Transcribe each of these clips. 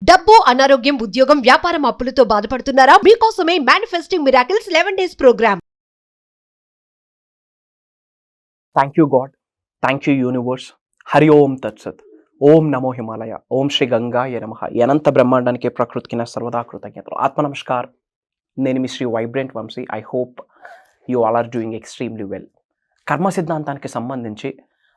డబ్బు, అనారోగ్యం, ఉద్యోగం, వ్యాపారం, అప్పులతో బాధపడుతున్నారా? మీకోసమే manifesting miracles 11 days program. Thank you God, thank you universe. Hari ఓం తత్సత్. ఓం నమో హిమాలయ. ఓం శ్రీ గంగాయ నమః. అనంత బ్రహ్మాండానికి ప్రకృతికి నా సర్వదా కృతజ్ఞతలు. ఆత్మ నమస్కార్. నేను మీ Sri vibrant Vamsi. I hope you all are doing extremely well. కర్మ సిద్ధాంతానికి సంబంధించి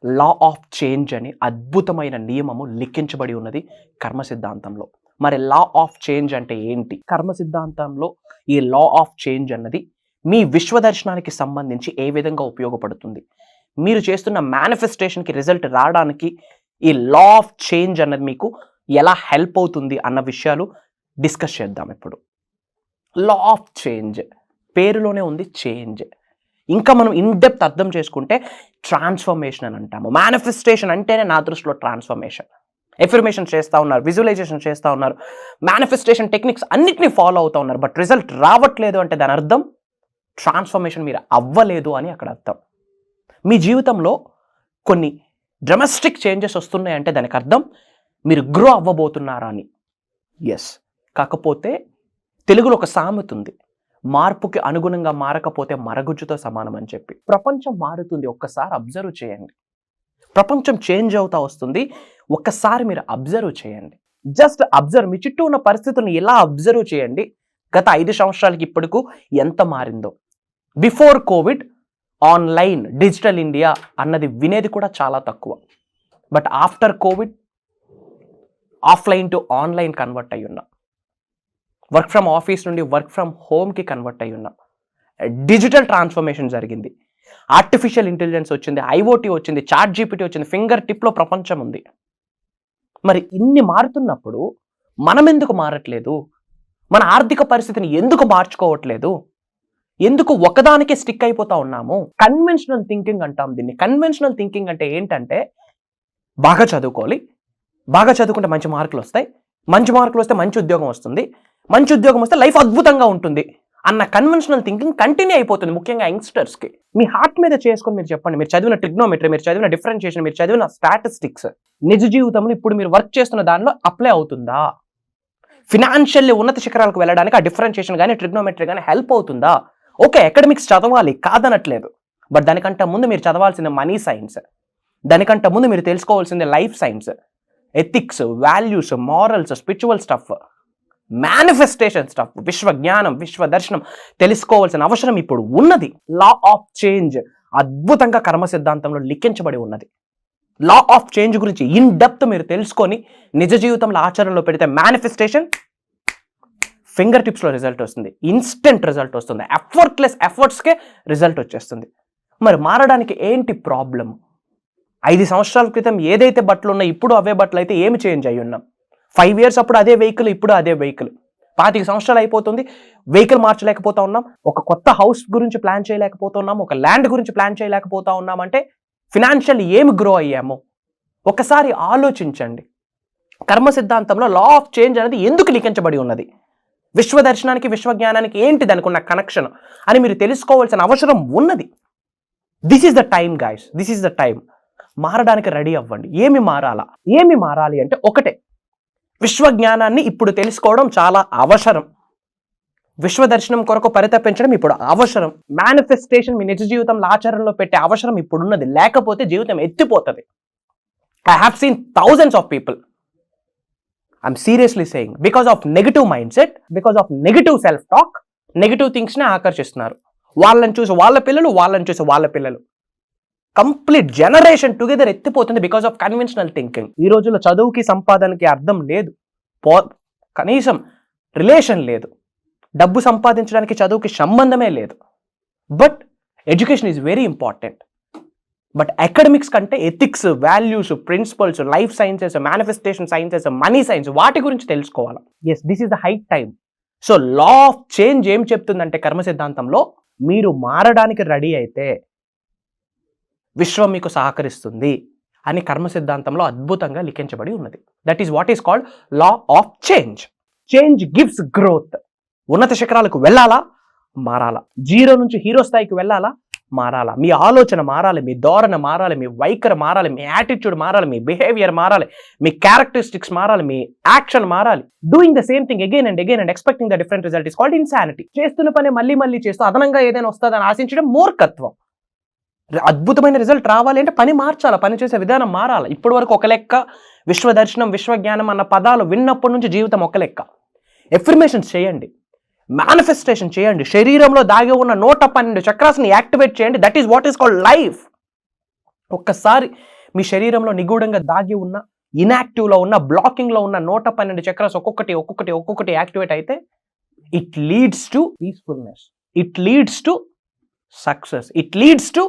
లా ఆఫ్ చేంజ్ అని అద్భుతమైన నియమము లిఖించబడి ఉన్నది కర్మ సిద్ధాంతంలో. మరి లా ఆఫ్ చేంజ్ అంటే ఏంటి? కర్మ సిద్ధాంతంలో ఈ లా ఆఫ్ చేంజ్ అన్నది మీ విశ్వదర్శనానికి సంబంధించి ఏ విధంగా ఉపయోగపడుతుంది, మీరు చేస్తున్న మేనిఫెస్టేషన్కి రిజల్ట్ రావడానికి ఈ లా ఆఫ్ చేంజ్ అన్నది మీకు ఎలా హెల్ప్ అవుతుంది అన్న విషయాలు డిస్కస్ చేద్దాం ఇప్పుడు. లా ఆఫ్ చేంజ్ పేరులోనే ఉంది చేంజ్. ఇంకా మనం ఇన్ డెప్త్ అర్థం చేసుకుంటే ట్రాన్స్ఫర్మేషన్ అని అంటాము. మేనిఫెస్టేషన్ అంటేనే నా దృష్టిలో ట్రాన్స్ఫర్మేషన్. ఎఫర్మేషన్ చేస్తూ ఉన్నారు, విజువలైజేషన్ చేస్తూ ఉన్నారు, మేనిఫెస్టేషన్ టెక్నిక్స్ అన్నిటినీ ఫాలో అవుతూ ఉన్నారు, బట్ రిజల్ట్ రావట్లేదు అంటే దాని అర్థం ట్రాన్స్ఫర్మేషన్ మీరు అవ్వలేదు అని అక్కడ అర్థం. మీ జీవితంలో కొన్ని డ్రమస్టిక్ చేంజెస్ వస్తున్నాయంటే దానికి అర్థం మీరు గ్రో అవ్వబోతున్నారా అని. ఎస్. కాకపోతే తెలుగులో ఒక సామెత ఉంది, మార్పుకి అనుగుణంగా మారకపోతే మరగుజ్జుతో సమానం అని చెప్పి. ప్రపంచం మారుతుంది, ఒక్కసారి అబ్జర్వ్ చేయండి. ప్రపంచం చేంజ్ అవుతా వస్తుంది, ఒక్కసారి మీరు అబ్జర్వ్ చేయండి. Just observe. మీ చుట్టూ ఉన్న పరిస్థితులను ఎలా అబ్జర్వ్ చేయండి. గత 5 సంవత్సరాలకి ఇప్పటికు ఎంత మారిందో. Before covid online, digital India అన్నది వినేది కూడా చాలా తక్కువ. But after covid offline to online convert అయ్యి ఉన్నాం. వర్క్ ఫ్రమ్ ఆఫీస్ నుండి వర్క్ ఫ్రమ్ హోమ్కి కన్వర్ట్ అయ్యి ఉన్నాం. డిజిటల్ ట్రాన్స్ఫర్మేషన్ జరిగింది. ఆర్టిఫిషియల్ ఇంటెలిజెన్స్ వచ్చింది, ఐఓటీ వచ్చింది, చాట్ జీపీటీ వచ్చింది, ఫింగర్ టిప్లో ప్రపంచం ఉంది. మరి ఇన్ని మారుతున్నప్పుడు మనం ఎందుకు మారట్లేదు? మన ఆర్థిక పరిస్థితిని ఎందుకు మార్చుకోవట్లేదు? ఎందుకు ఒకదానికే స్టిక్ అయిపోతా ఉన్నాము? కన్వెన్షనల్ థింకింగ్ అంటాం దీన్ని. కన్వెన్షనల్ థింకింగ్ అంటే ఏంటంటే బాగా చదువుకోవాలి, బాగా చదువుకుంటే మంచి మార్కులు వస్తాయి, మంచి మార్కులు వస్తే మంచి ఉద్యోగం వస్తుంది, మంచి ఉద్యోగం వస్తే లైఫ్ అద్భుతంగా ఉంటుంది అన్న కన్వెన్షనల్ థింకింగ్ కంటిన్యూ అయిపోతుంది, ముఖ్యంగా యంగ్స్టర్స్కి. మీ హార్ట్ మీద చేసుకొని మీరు చెప్పండి. మీరు చదివిన ట్రిగ్నోమెట్రీ, మీరు చదివిన డిఫరెన్షియేషన్, మీరు చదివిన స్టాటిస్టిక్స్ నిజ జీవితంలో ఇప్పుడు మీరు వర్క్ చేస్తున్న దానిలో అప్లై అవుతుందా? ఫినాన్షియల్లీ ఉన్నత శిఖరాలకు వెళ్ళడానికి ఆ డిఫరెన్షియేషన్ కానీ ట్రిగ్నోమెట్రీ కానీ హెల్ప్ అవుతుందా? ఓకే, అకాడమిక్స్ చదవాలి కాదనట్లేదు, బట్ దానికంటే ముందు మీరు చదవాల్సింది మనీ సైన్స్, దానికంటే ముందు మీరు తెలుసుకోవాల్సింది life science, ethics, values, morals, spiritual stuff, manifestation stuff, విశ్వ జ్ఞానం, విశ్వ దర్శనం తెలుసుకోవాల్సిన అవసరం ఇప్పుడు ఉన్నది. లా ఆఫ్ చేంజ్ అద్భుతంగా కర్మ సిద్ధాంతంలో లిఖించబడి ఉన్నది. లా ఆఫ్ చేంజ్ గురించి ఇన్ డెప్త్ మీరు తెలుసుకొని నిజ జీవితంలో ఆచరణలో పెడితే మేనిఫెస్టేషన్ ఫింగర్ టిప్స్లో రిజల్ట్ వస్తుంది, ఇన్స్టెంట్ రిజల్ట్ వస్తుంది, ఎఫర్ట్లెస్ ఎఫర్ట్స్కే రిజల్ట్ వచ్చేస్తుంది. మరి మారడానికి ఏంటి ప్రాబ్లం? 5 సంవత్సరాల క్రితం ఏదైతే బట్టలు ఉన్నాయో ఇప్పుడు అవే బట్టలు అయితే ఏమి చేంజ్ అయ్యి ఉన్నాం? 5 years అప్పుడు అదే వెహికల్, ఇప్పుడు అదే వెహికల్. 25 సంవత్సరాలు అయిపోతుంది, వెహికల్ మార్చలేకపోతా ఉన్నాం, ఒక కొత్త హౌస్ గురించి ప్లాన్ చేయలేకపోతున్నాం, ఒక ల్యాండ్ గురించి ప్లాన్ చేయలేకపోతా ఉన్నాం. అంటే ఫినాన్షియల్ ఏమి గ్రో అయ్యాము? ఒకసారి ఆలోచించండి. కర్మ సిద్ధాంతంలో లా ఆఫ్ చేంజ్ అనేది ఎందుకు లిఖించబడి ఉన్నది, విశ్వదర్శనానికి విశ్వజ్ఞానానికి ఏంటి దానికి ఉన్న కనెక్షన్ అని మీరు తెలుసుకోవాల్సిన అవసరం ఉన్నది. This is the time guys, this is the time. మారడానికి రెడీ అవ్వండి. ఏమి మారాలా? ఏమి మారాలి అంటే ఒకటే, విశ్వజ్ఞానాన్ని ఇప్పుడు తెలుసుకోవడం చాలా అవసరం. విశ్వదర్శనం కొరకు పరితపించడం ఇప్పుడు అవసరం. మేనిఫెస్టేషన్ మీ నిజ జీవితంలో ఆచరణలో పెట్టే అవసరం ఇప్పుడున్నది, లేకపోతే జీవితం ఎత్తిపోతుంది. I have seen thousands of people, I'm seriously saying, because of negative mind set, because of negative self talk, negative థింగ్స్ని ఆకర్షిస్తున్నారు. వాళ్ళని చూసి వాళ్ళ పిల్లలు, వాళ్ళని చూసి వాళ్ళ పిల్లలు, కంప్లీట్ జనరేషన్ టుగెదర్ ఎత్తిపోతుంది బికాస్ ఆఫ్ కన్వెన్షనల్ థింకింగ్. ఈ రోజుల్లో చదువుకి సంపాదనకి అర్థం లేదు, కనీసం రిలేషన్ లేదు, డబ్బు సంపాదించడానికి చదువుకి సంబంధమే లేదు. But education is very important. But academics కంటే ethics, values, principles, life sciences, manifestation sciences, money science, వాటి గురించి తెలుసుకోవాలి. Yes, this is the high time. So law of change ఏం చెప్తుందంటే కర్మ సిద్ధాంతంలో మీరు మారడానికి రెడీ అయితే విశ్వం మీకు సహకరిస్తుంది అని కర్మ సిద్ధాంతంలో అద్భుతంగా లిఖించబడి ఉన్నది. That is what is called law of change. Change gives growth. ఉన్నత శిఖరాలకు వెళ్ళాలా, మారాలా. 0 నుంచి హీరో స్థాయికి వెళ్ళాలా, మారాలా, మీ ఆలోచన మారాలి, మీ ధోరణ మారాలి, మీ వైఖరి మారాలి, మీ యాటిట్యూడ్ మారాలి, మీ బిహేవియర్ మారాలి, మీ క్యారెక్టరిస్టిక్స్ మారాలి, మీ యాక్షన్ మారాలి. Doing the same thing again and expecting the different result is called insanity. చేస్తున్న పని మళ్ళీ చేస్తూ అదనంగా ఏదైనా వస్తుందని ఆశించడం మూర్ఖత్వం. అద్భుతమైన రిజల్ట్ రావాలి అంటే పని మార్చాలి, పని చేసే విధానం మారాలి. ఇప్పటి వరకు ఒక లెక్క, విశ్వదర్శనం, విశ్వజ్ఞానం అన్న పదాలు విన్నప్పటి నుంచి జీవితం ఒక లెక్క. ఎఫర్మేషన్స్ చేయండి, మేనిఫెస్టేషన్ చేయండి, శరీరంలో దాగి ఉన్న 112 చక్రాస్ని యాక్టివేట్ చేయండి. That is what is called life. ఒక్కసారి మీ శరీరంలో నిగూఢంగా దాగి ఉన్న, ఇన్యాక్టివ్లో ఉన్న, బ్లాకింగ్లో ఉన్న 112 చక్రాస్ ఒక్కొక్కటి యాక్టివేట్ అయితే it leads to peacefulness, it leads to success, it leads to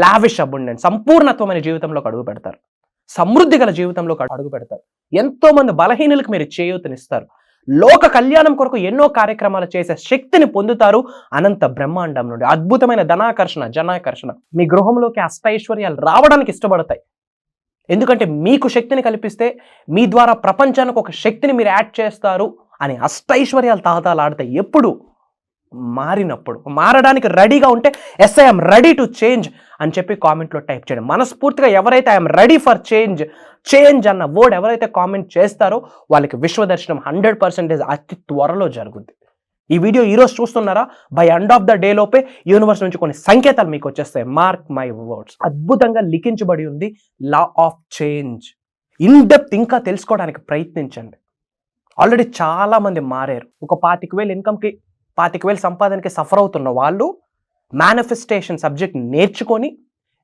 lavish abundance. సంపూర్ణత్వమైన జీవితంలోకి అడుగు పెడతారు, సమృద్ధి గల జీవితంలోకి అడుగు పెడతారు. ఎంతో మంది బలహీనులకు మీరు చేయూతనిస్తారు. లోక కళ్యాణం కొరకు ఎన్నో కార్యక్రమాలు చేసే శక్తిని పొందుతారు అనంత బ్రహ్మాండం నుండి. అద్భుతమైన ధనాకర్షణ, జనాకర్షణ మీ గృహంలోకి అష్టైశ్వర్యాలు రావడానికి ఇష్టపడతాయి. ఎందుకంటే మీకు శక్తిని కల్పిస్తే మీ ద్వారా ప్రపంచానికి ఒక శక్తిని మీరు యాడ్ చేస్తారు అని అష్టైశ్వర్యాలు తాహతాలాడతాయి. ఎప్పుడు? మారినప్పుడు. మారడానికి రెడీగా ఉంటే yes I'm ready to change అని చెప్పి కామెంట్లో టైప్ చేయండి. మనస్ఫూర్తిగా ఎవరైతే ఐఎమ్ రెడీ ఫర్ చేంజ్ అన్న వర్డ్ ఎవరైతే కామెంట్ చేస్తారో వాళ్ళకి విశ్వదర్శనం 100% అతి త్వరలో జరుగుద్ది. ఈ వీడియో ఈరోజు చూస్తున్నారా, by end of the day లోపే యూనివర్స్ నుంచి కొన్ని సంకేతాలు మీకు వచ్చేస్తాయి. Mark my words. అద్భుతంగా లిఖించబడి ఉంది లా ఆఫ్ చేంజ్. ఇన్ డెప్త్ ఇంకా తెలుసుకోవడానికి ప్రయత్నించండి. ఆల్రెడీ చాలా మంది మారారు. ఒక 25,000 ఇన్కమ్కి, 25,000 సంపాదనకి సఫర్ అవుతున్న వాళ్ళు మేనిఫెస్టేషన్ సబ్జెక్ట్ నేర్చుకొని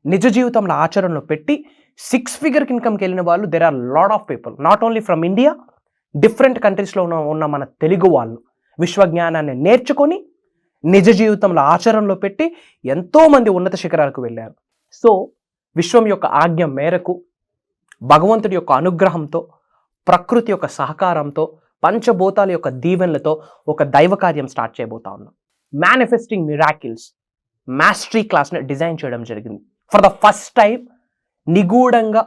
నిజ జీవితంలో ఆచరణలో పెట్టి 6 figure ఇన్కమ్కి వెళ్ళిన వాళ్ళు there are lot of people, not only from India, different కంట్రీస్లో ఉన్న మన తెలుగు వాళ్ళు విశ్వజ్ఞానాన్ని నేర్చుకొని నిజ జీవితంలో ఆచరణలో పెట్టి ఎంతోమంది ఉన్నత శిఖరాలకు వెళ్ళారు. సో విశ్వం యొక్క ఆజ్ఞ మేరకు, భగవంతుడి యొక్క అనుగ్రహంతో, ప్రకృతి యొక్క సహకారంతో, పంచభూతాల యొక్క దీవెనలతో ఒక దైవ కార్యం స్టార్ట్ చేయబోతా ఉన్నాం. మేనిఫెస్టింగ్ మిరాకిల్స్ మాస్టరీ క్లాస్ని డిజైన్ చేయడం జరిగింది. ఫర్ ద ఫస్ట్ టైం నిగూఢంగా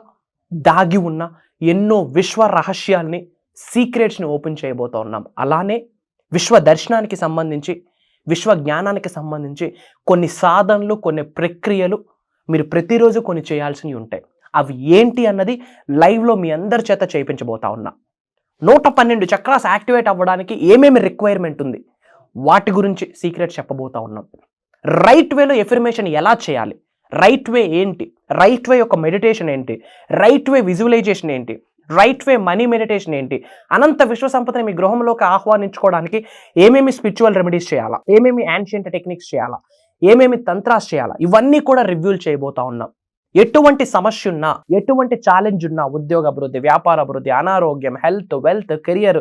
దాగి ఉన్న ఎన్నో విశ్వ రహస్యాల్ని, సీక్రెట్స్ని ఓపెన్ చేయబోతా ఉన్నాం. అలానే విశ్వ దర్శనానికి సంబంధించి, విశ్వ జ్ఞానానికి సంబంధించి కొన్ని సాధనలు, కొన్ని ప్రక్రియలు మీరు ప్రతిరోజు కొన్ని చేయాల్సినవి ఉంటాయి. అవి ఏంటి అన్నది లైవ్లో మీ అందరి చేత చేయించబోతా ఉన్నా. 112 చక్రాస్ యాక్టివేట్ అవ్వడానికి ఏమేమి రిక్వైర్మెంట్ ఉంది వాటి గురించి సీక్రెట్ చెప్పబోతా ఉన్నాం. రైట్ వేలో ఎఫర్మేషన్ ఎలా చేయాలి, రైట్ వే ఏంటి, రైట్ వే యొక్క మెడిటేషన్ ఏంటి, రైట్ వే విజువలైజేషన్ ఏంటి, రైట్ వే మనీ మెడిటేషన్ ఏంటి, అనంత విశ్వ సంపదని మీ గృహంలోకి ఆహ్వానించుకోవడానికి ఏమేమి స్పిరిచువల్ రెమెడీస్ చేయాలా, ఏమేమి యాన్షియంట్ టెక్నిక్స్ చేయాలా, ఏమేమి తంత్రాస్ చేయాలా, ఇవన్నీ కూడా రివ్యూలు చేయబోతా ఉన్నాం. ఎటువంటి సమస్య ఉన్నా, ఎటువంటి ఛాలెంజ్ ఉన్నా, ఉద్యోగ అభివృద్ధి, వ్యాపార అభివృద్ధి, అనారోగ్యం, హెల్త్, వెల్త్, కెరియర్,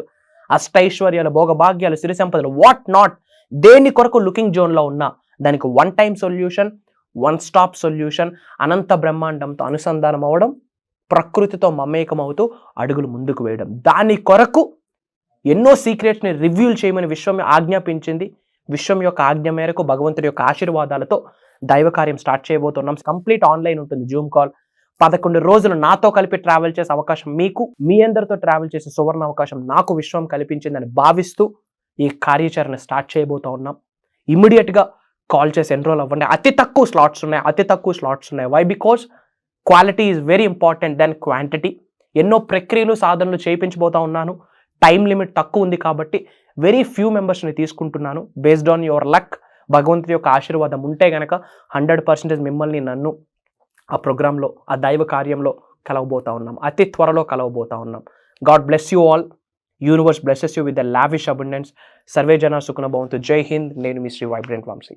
అష్టైశ్వర్యాలు, భోగభాగ్యాలు, సిరి సంపదలు, వాట్ నాట్, దేని కొరకు లుకింగ్ జోన్లో ఉన్నా దానికి one time solution, one stop solution, అనంత బ్రహ్మాండంతో అనుసంధానం అవ్వడం, ప్రకృతితో మమేకం అవుతూ అడుగులు ముందుకు వేయడం. దాని కొరకు ఎన్నో సీక్రెట్స్ని రివ్యూల్ చేయమని విశ్వం ఆజ్ఞాపించింది. విశ్వం యొక్క ఆజ్ఞ మేరకు భగవంతుడి యొక్క ఆశీర్వాదాలతో దైవ కార్యం స్టార్ట్ చేయబోతున్నాం. కంప్లీట్ ఆన్లైన్ ఉంటుంది, జూమ్ కాల్. 11 రోజులు నాతో కలిపి ట్రావెల్ చేసే అవకాశం మీకు, మీ అందరితో ట్రావెల్ చేసే సువర్ణ అవకాశం నాకు విశ్వం కల్పించిందని భావిస్తూ ఈ కార్యాచరణ స్టార్ట్ చేయబోతా ఉన్నాం. ఇమ్మీడియట్గా కాల్ చేసి ఎన్రోల్ అవ్వండి. అతి తక్కువ స్లాట్స్ ఉన్నాయి. Why? Because quality is very important than quantity. ఎన్నో ప్రక్రియలు, సాధనలు చేయించబోతా ఉన్నాను. టైం లిమిట్ తక్కువ ఉంది కాబట్టి వెరీ ఫ్యూ మెంబర్స్ని తీసుకుంటున్నాను. బేస్డ్ ఆన్ యువర్ లక్, భగవంతుడి యొక్క ఆశీర్వాదం ఉంటే గనక 100% మిమ్మల్ని, నన్ను ఆ ప్రోగ్రాంలో, ఆ దైవ కార్యంలో కలవబోతా ఉన్నాం. అతి త్వరలో కలవబోతా ఉన్నాం. God bless you all. Universe blesses you with the lavish abundance. Survey జన సుఖన భవంతు. జై హింద్. నేను మీ శ్రీ వైబ్రెంట్ వంశీ.